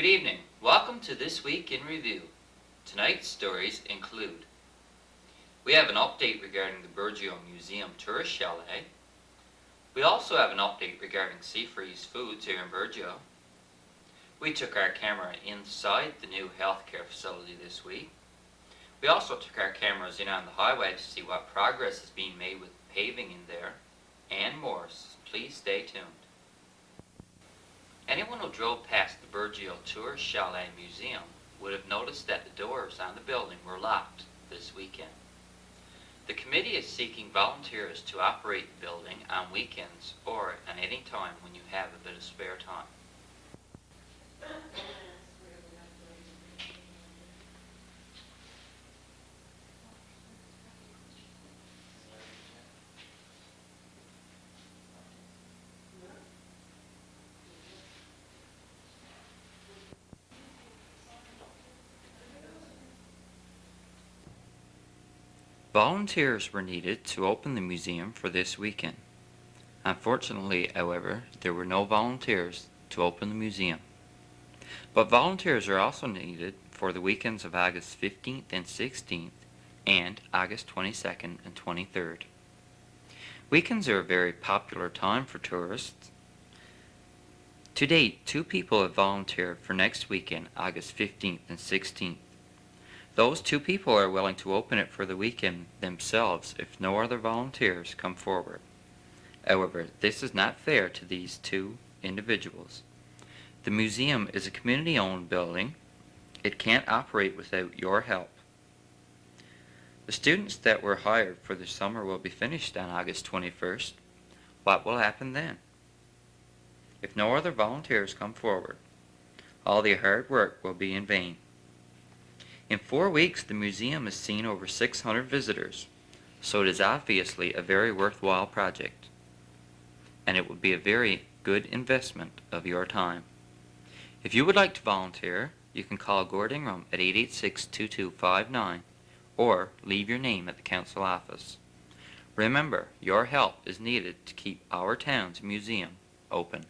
evening. Welcome to This Week in Review. Tonight's stories include: we have an update regarding the Burgeo Museum Tourist Chalet. We also have an update regarding Seafreeze Foods here in Burgeo. We took our camera inside the new healthcare facility this week. We also took our cameras in on the highway to see what progress is being made with paving in there, and more, so please stay tuned. Anyone who drove past the Burgeo Tourist Chalet Museum would have noticed that the doors on the building were locked this weekend. The committee is seeking volunteers to operate the building on weekends or at any time when you have a bit of spare time. Volunteers were needed to open the museum for this weekend. Unfortunately, however, there were no volunteers to open the museum. But volunteers are also needed for the weekends of August 15th and 16th and August 22nd and 23rd. Weekends are a very popular time for tourists. To date, 2 people have volunteered for next weekend, August 15th and 16th. Those 2 people are willing to open it for the weekend themselves if no other volunteers come forward. However, this is not fair to these 2 individuals. The museum is a community-owned building. It can't operate without your help. The students that were hired for the summer will be finished on August 21st. What will happen then? If no other volunteers come forward, all the hard work will be in vain. In 4 weeks, the museum has seen over 600 visitors, so it is obviously a very worthwhile project, and it would be a very good investment of your time. If you would like to volunteer, you can call Gord Ingram at 886-2259 or leave your name at the council office. Remember, your help is needed to keep our town's museum open.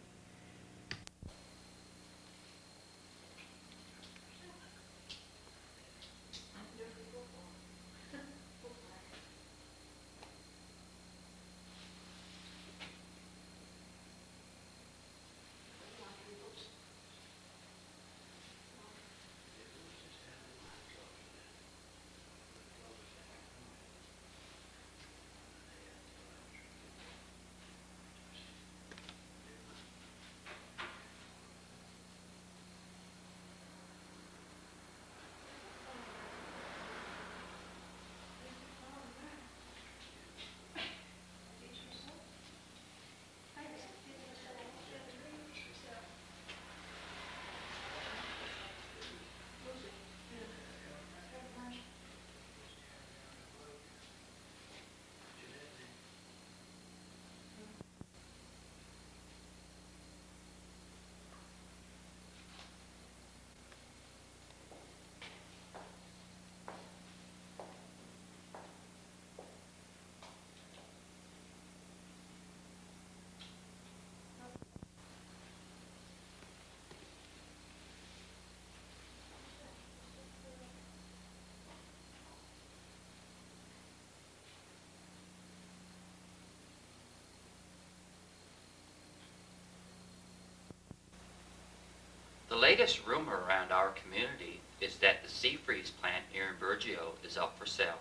The latest rumor around our community is that the Seafreeze plant here in Burgeo is up for sale.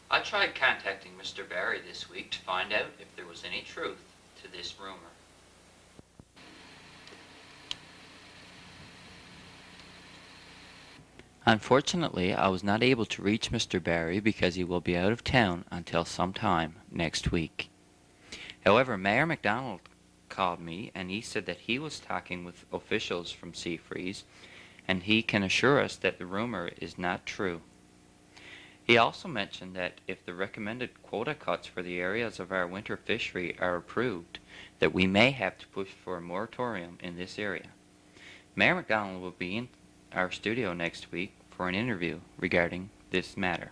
I tried contacting Mr. Barry this week to find out if there was any truth to this rumor. Unfortunately, I was not able to reach Mr. Barry because he will be out of town until sometime next week. However, Mayor McDonald called me and he said that he was talking with officials from Seafreeze and he can assure us that the rumor is not true. He also mentioned that if the recommended quota cuts for the areas of our winter fishery are approved, that we may have to push for a moratorium in this area. Mayor McDonald will be in our studio next week for an interview regarding this matter.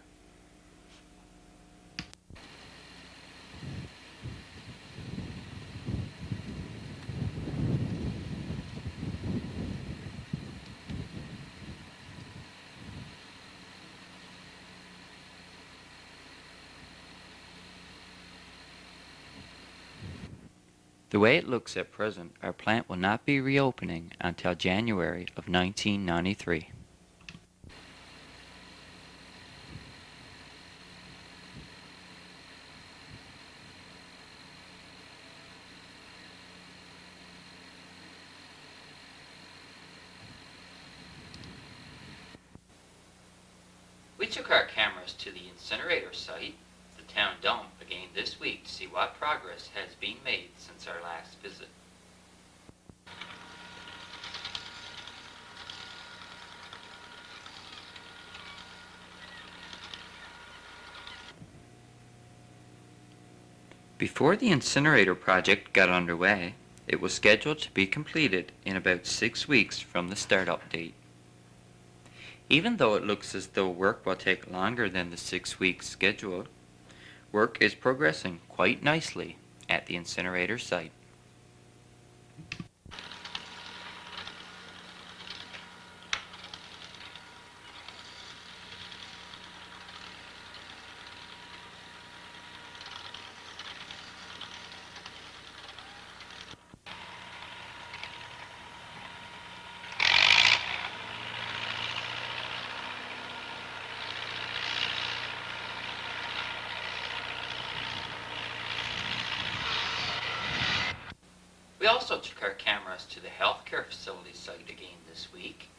The way it looks at present, our plant will not be reopening until January of 1993. We took our cameras to the Incinerator site, the town dump, again this week to see what progress has been made since our last visit. Before the incinerator project got underway, it was scheduled to be completed in about 6 weeks from the startup date. Even though it looks as though work will take longer than the 6 weeks scheduled, work is progressing quite nicely at the incinerator site. We also took our cameras to the healthcare facility site again this week.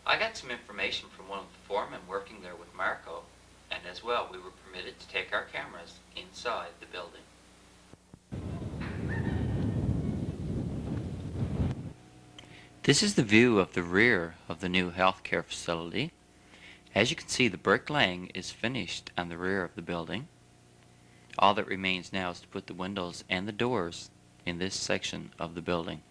I got some information from one of the foremen working there with Marco, and as well we were permitted to take our cameras inside the building. This is the view of the rear of the new healthcare facility. As you can see, the bricklaying is finished on the rear of the building. All that remains now is to put the windows and the doors in this section of the building.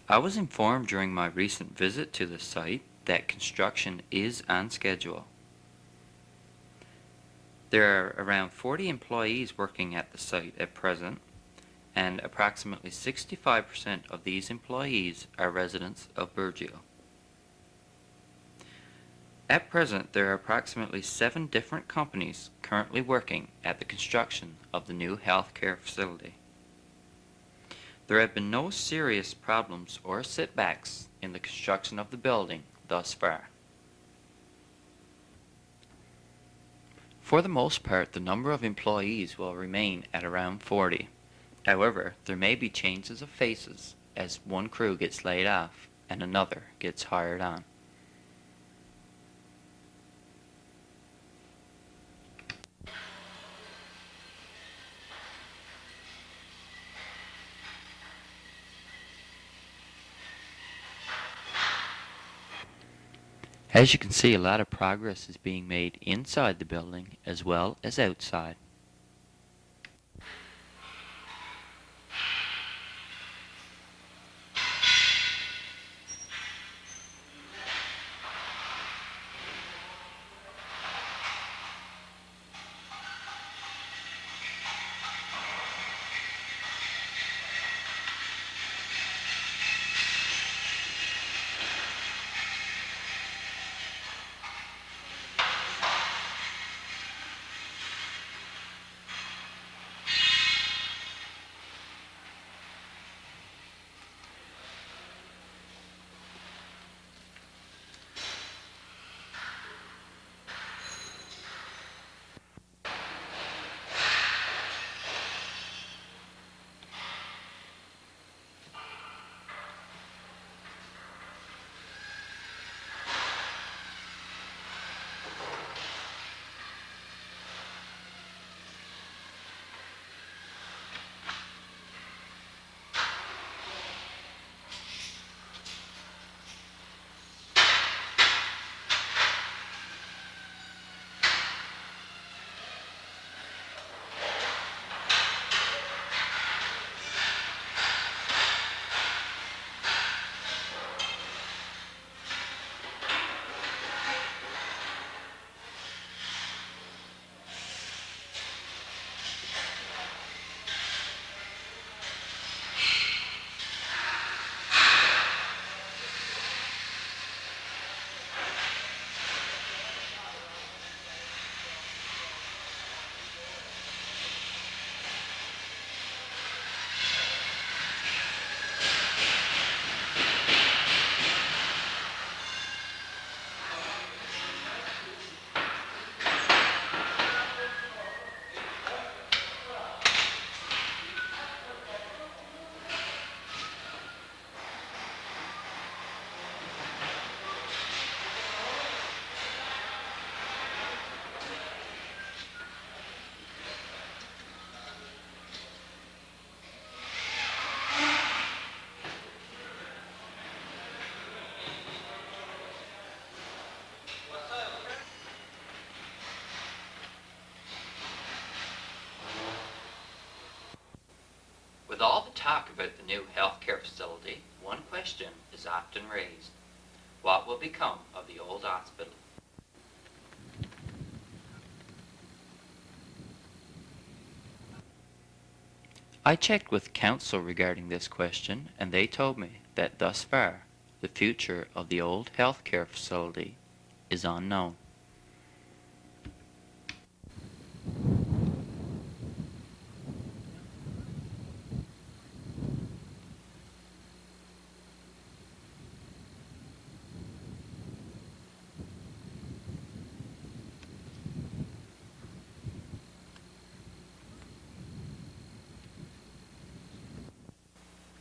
I was informed during my recent visit to the site that construction is on schedule. There are around 40 employees working at the site at present, and approximately 65% of these employees are residents of Burgeo. At present, there are approximately 7 different companies currently working at the construction of the new healthcare facility. There have been no serious problems or setbacks in the construction of the building thus far. For the most part, the number of employees will remain at around 40. However, there may be changes of faces as one crew gets laid off and another gets hired on. As you can see, a lot of progress is being made inside the building as well as outside. talk about the new healthcare facility, one question is often raised. What will become of the old hospital? I checked with council regarding this question, and they told me that thus far, the future of the old healthcare facility is unknown.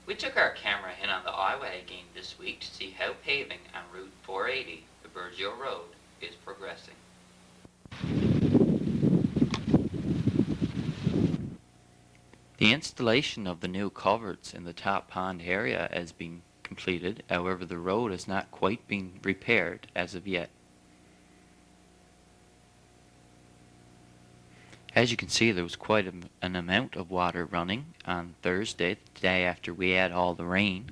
We took our camera in on the highway again this week to see how paving on Route 480, the Burgeo Road, is progressing. The installation of the new culverts in the top pond area has been completed, however the road has not quite been repaired as of yet. As you can see, there was quite an amount of water running on Thursday, the day after we had all the rain.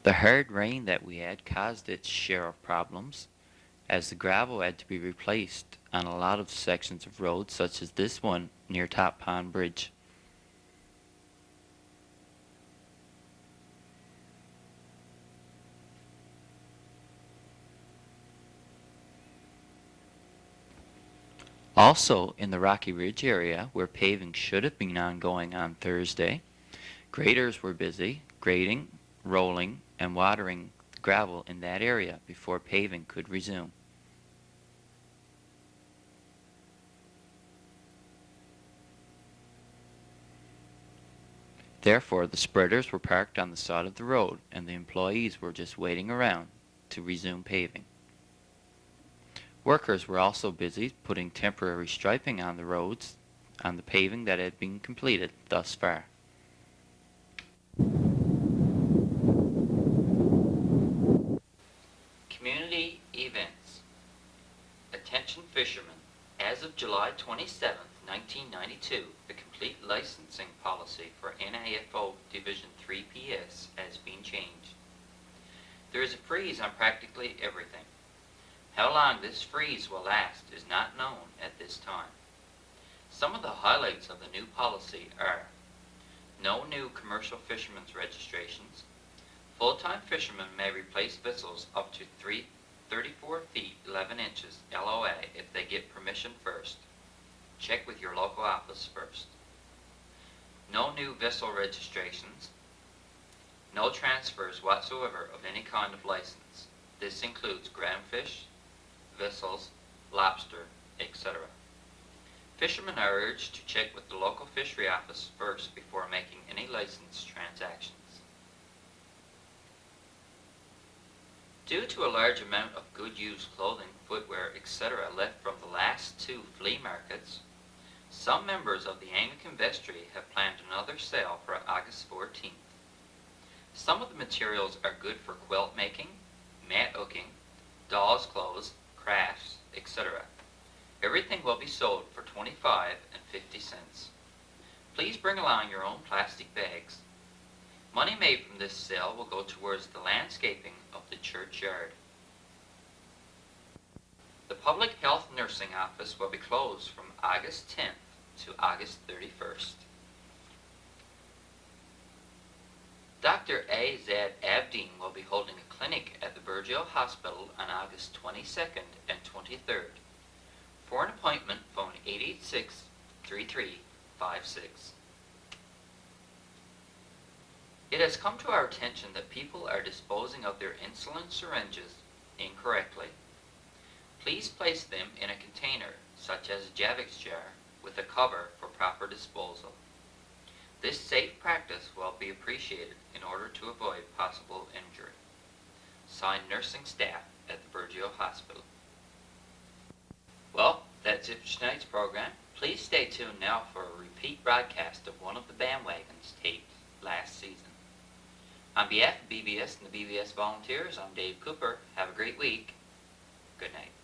The hard rain that we had caused its share of problems, as the gravel had to be replaced on a lot of sections of roads, such as this one near Top Pond Bridge. Also, in the Rocky Ridge area, where paving should have been ongoing on Thursday, graders were busy grading, rolling, and watering the gravel in that area before paving could resume. Therefore, the spreaders were parked on the side of the road, and the employees were just waiting around to resume paving. Workers were also busy putting temporary striping on the roads on the paving that had been completed thus far. Community events. Attention fishermen. As of July 27, 1992, the complete licensing policy for NAFO Division 3 PS has been changed. There is a freeze on practically everything. How long this freeze will last is not known at this time. Some of the highlights of the new policy are: no new commercial fishermen's registrations. Full-time fishermen may replace vessels up to 34 feet 11 inches LOA if they get permission first. Check with your local office first. No new vessel registrations. No transfers whatsoever of any kind of license. This includes groundfish, vessels, lobster, etc. Fishermen are urged to check with the local fishery office first before making any license transactions. Due to a large amount of good used clothing, footwear, etc. left from the last two flea markets, some members of the Anglican vestry have planned another sale for August 14th. Some of the materials are good for quilt making, mat hooking, dolls' clothes, crafts, etc. Everything will be sold for 25 and 50 cents. Please bring along your own plastic bags. Money made from this sale will go towards the landscaping of the churchyard. The Public Health Nursing Office will be closed from August 10th to August 31st. Dr. A.Z. Abdeen will be holding a clinic at the Burgeo Hospital on August 22nd and 23rd. For an appointment, phone 886-3356. It has come to our attention that people are disposing of their insulin syringes incorrectly, please place them in a container such as a Javix jar with a cover for proper disposal. This safe practice will be appreciated in order to avoid possible injury. Signed, nursing staff at the Burgeo Hospital. Well, that's it for tonight's program. Please stay tuned now for a repeat broadcast of one of the bandwagons taped last season. On behalf of BBS and the BBS volunteers, I'm Dave Cooper. Have a great week. Good night.